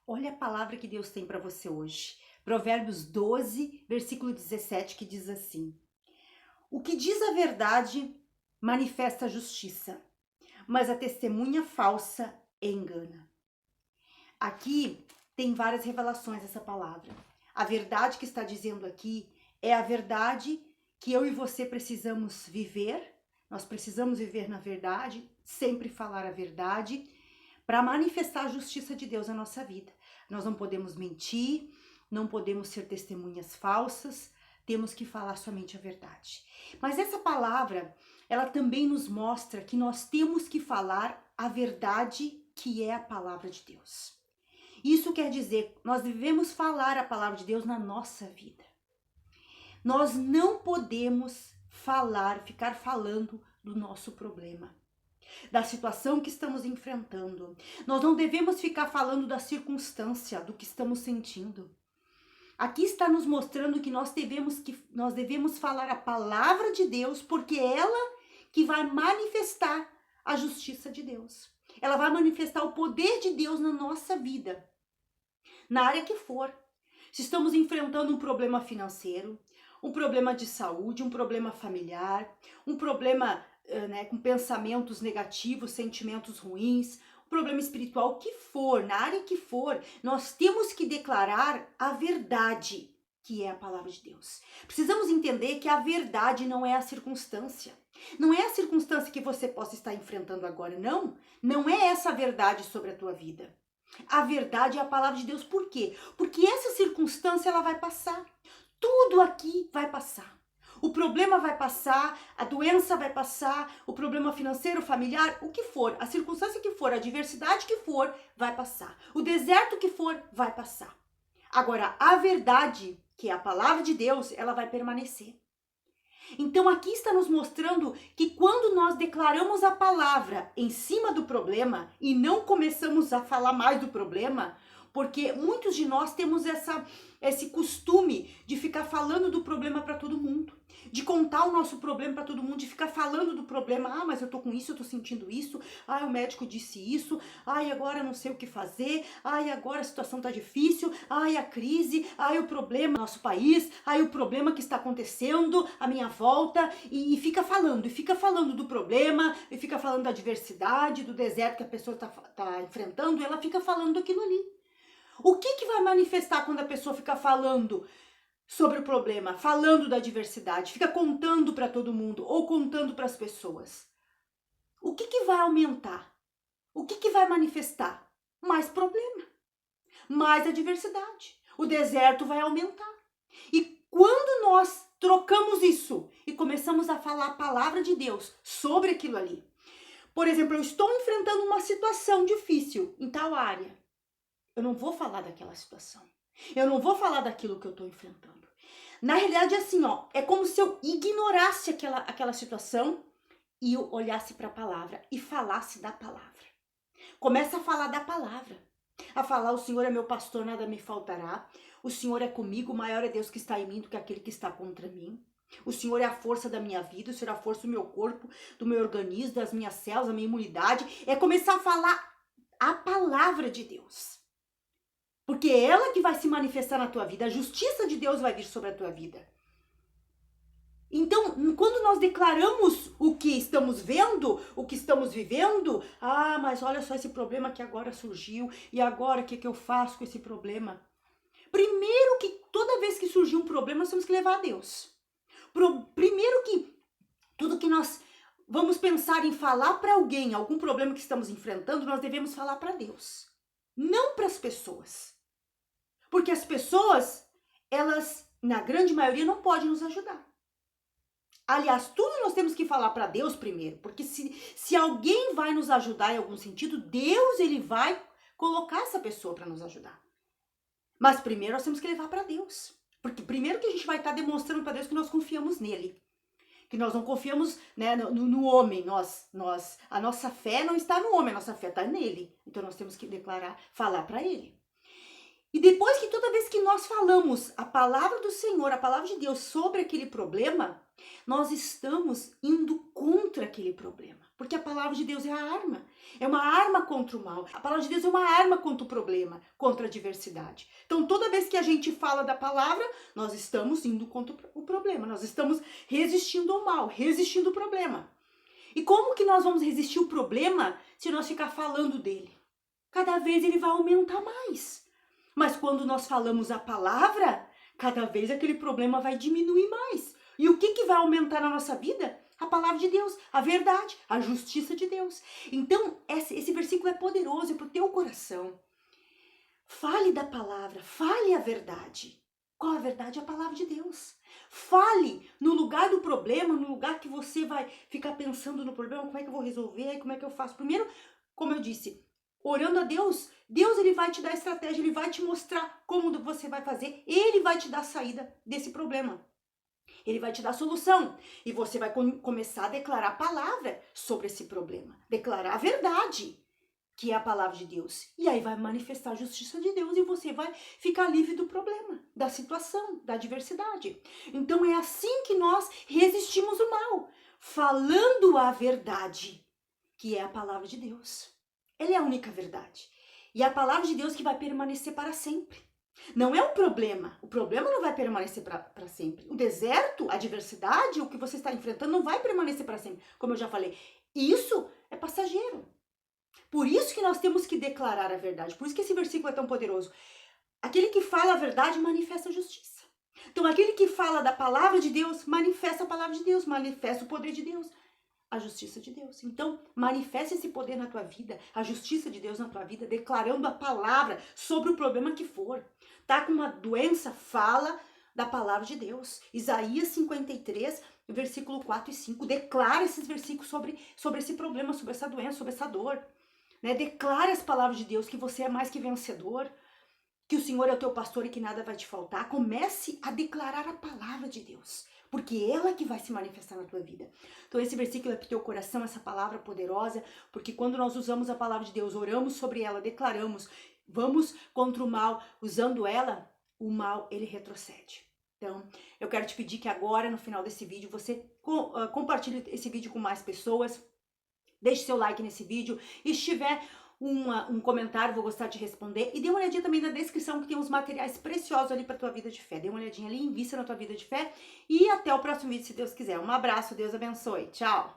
Olha a palavra que Deus tem para você hoje. Provérbios 12, versículo 17, que diz assim: O que diz a verdade manifesta a justiça, mas a testemunha falsa engana. Aqui tem várias revelações essa palavra. A verdade que está dizendo aqui é a verdade que eu e você precisamos viver. Nós precisamos viver na verdade, sempre falar a verdade, para manifestar a justiça de Deus na nossa vida. Nós não podemos mentir, não podemos ser testemunhas falsas, temos que falar somente a verdade. Mas essa palavra, ela também nos mostra que nós temos que falar a verdade que é a palavra de Deus. Isso quer dizer, nós devemos falar a palavra de Deus na nossa vida. Nós não podemos ficar falando do nosso problema, da situação que estamos enfrentando. Nós não devemos ficar falando da circunstância, do que estamos sentindo. Aqui está nos mostrando que nós devemos falar a palavra de Deus, porque é ela que vai manifestar a justiça de Deus. Ela vai manifestar o poder de Deus na nossa vida, na área que for. Se estamos enfrentando um problema financeiro, um problema de saúde, um problema familiar, um problema com pensamentos negativos, sentimentos ruins, um problema espiritual, o que for, na área que for, nós temos que declarar a verdade, que é a palavra de Deus. Precisamos entender que a verdade não é a circunstância. Não é a circunstância que você possa estar enfrentando agora, não. Não é essa a verdade sobre a tua vida. A verdade é a palavra de Deus. Por quê? Porque essa circunstância ela vai passar. Tudo aqui vai passar. O problema vai passar, a doença vai passar, o problema financeiro, familiar, o que for, a circunstância que for, a adversidade que for, vai passar. O deserto que for, vai passar. Agora, a verdade, que é a palavra de Deus, ela vai permanecer. Então aqui está nos mostrando que quando nós declaramos a palavra em cima do problema e não começamos a falar mais do problema, porque muitos de nós temos esse costume de ficar falando do problema para todo mundo, de contar o nosso problema para todo mundo, de ficar falando do problema. Ah, mas eu tô com isso, eu tô sentindo isso. Ah, o médico disse isso. Ai, agora eu não sei o que fazer. Ai, agora a situação tá difícil. Ai, a crise. Ai, o problema no nosso país. Ai, o problema que está acontecendo à minha volta. E fica falando do problema, e fica falando da adversidade, do deserto que a pessoa tá enfrentando, e ela fica falando daquilo ali. O que vai manifestar quando a pessoa fica falando sobre o problema, falando da adversidade, fica contando para todo mundo ou contando para as pessoas? O que vai aumentar? O que vai manifestar? Mais problema, mais adversidade. O deserto vai aumentar. E quando nós trocamos isso e começamos a falar a palavra de Deus sobre aquilo ali, por exemplo, eu estou enfrentando uma situação difícil em tal área. Eu não vou falar daquela situação. Eu não vou falar daquilo que eu estou enfrentando. Na realidade, é assim, ó, é como se eu ignorasse aquela situação e eu olhasse para a palavra e falasse da palavra. Começa a falar da palavra. A falar: o Senhor é meu pastor, nada me faltará. O Senhor é comigo, maior é Deus que está em mim do que aquele que está contra mim. O Senhor é a força da minha vida, o Senhor é a força do meu corpo, do meu organismo, das minhas células, da minha imunidade. É começar a falar a palavra de Deus. Porque é ela que vai se manifestar na tua vida. A justiça de Deus vai vir sobre a tua vida. Então, quando nós declaramos o que estamos vendo, o que estamos vivendo, ah, mas olha só esse problema que agora surgiu, e agora o que eu faço com esse problema? Primeiro que toda vez que surgir um problema, nós temos que levar a Deus. Primeiro que tudo que nós vamos pensar em falar para alguém, algum problema que estamos enfrentando, nós devemos falar para Deus. Não para as pessoas. Porque as pessoas, elas, na grande maioria, não podem nos ajudar. Aliás, tudo nós temos que falar para Deus primeiro. Porque se alguém vai nos ajudar em algum sentido, Deus ele vai colocar essa pessoa para nos ajudar. Mas primeiro nós temos que levar para Deus. Porque primeiro que a gente vai estar demonstrando para Deus que nós confiamos nele. Que nós não confiamos, né, no homem. A nossa fé não está no homem, a nossa fé está nele. Então nós temos que falar para ele. E depois que toda vez que nós falamos a palavra do Senhor, a palavra de Deus sobre aquele problema, nós estamos indo contra aquele problema. Porque a palavra de Deus é a arma. É uma arma contra o mal. A palavra de Deus é uma arma contra o problema, contra a adversidade. Então, toda vez que a gente fala da palavra, nós estamos indo contra o problema. Nós estamos resistindo ao mal, resistindo ao problema. E como que nós vamos resistir o problema se nós ficar falando dele? Cada vez ele vai aumentar mais. Mas quando nós falamos a palavra, cada vez aquele problema vai diminuir mais. E o que vai aumentar na nossa vida? A palavra de Deus, a verdade, a justiça de Deus. Então, esse versículo é poderoso para o teu coração. Fale da palavra, fale a verdade. Qual a verdade? A palavra de Deus. Fale no lugar do problema, no lugar que você vai ficar pensando no problema, como é que eu vou resolver, como é que eu faço. Primeiro, como eu disse, orando a Deus, Deus ele vai te dar estratégia, ele vai te mostrar como você vai fazer, ele vai te dar a saída desse problema. Ele vai te dar a solução e você vai começar a declarar a palavra sobre esse problema. Declarar a verdade, que é a palavra de Deus. E aí vai manifestar a justiça de Deus e você vai ficar livre do problema, da situação, da adversidade. Então é assim que nós resistimos o mal, falando a verdade, que é a palavra de Deus. Ela é a única verdade. E é a palavra de Deus que vai permanecer para sempre. Não é um problema. O problema não vai permanecer para sempre. O deserto, a adversidade, o que você está enfrentando não vai permanecer para sempre. Como eu já falei, isso é passageiro. Por isso que nós temos que declarar a verdade. Por isso que esse versículo é tão poderoso. Aquele que fala a verdade manifesta a justiça. Então, aquele que fala da palavra de Deus manifesta a palavra de Deus, manifesta o poder de Deus, a justiça de Deus. Então, manifesta esse poder na tua vida, a justiça de Deus na tua vida, declarando a palavra sobre o problema que for. Tá com uma doença? Fala da palavra de Deus. Isaías 53, versículo 4 e 5. Declara esses versículos sobre esse problema, sobre essa doença, sobre essa dor. Né? Declara as palavras de Deus, que você é mais que vencedor, que o Senhor é o teu pastor e que nada vai te faltar. Comece a declarar a palavra de Deus, porque é ela que vai se manifestar na tua vida. Então esse versículo é para o teu coração, essa palavra poderosa, porque quando nós usamos a palavra de Deus, oramos sobre ela, declaramos, vamos contra o mal, usando ela, o mal ele retrocede. Então, eu quero te pedir que agora, no final desse vídeo, você compartilhe esse vídeo com mais pessoas, deixe seu like nesse vídeo, e se tiver um comentário, vou gostar de responder. E dê uma olhadinha também na descrição, que tem uns materiais preciosos ali para tua vida de fé. Dê uma olhadinha ali, invista na tua vida de fé. E até o próximo vídeo, se Deus quiser. Um abraço, Deus abençoe. Tchau!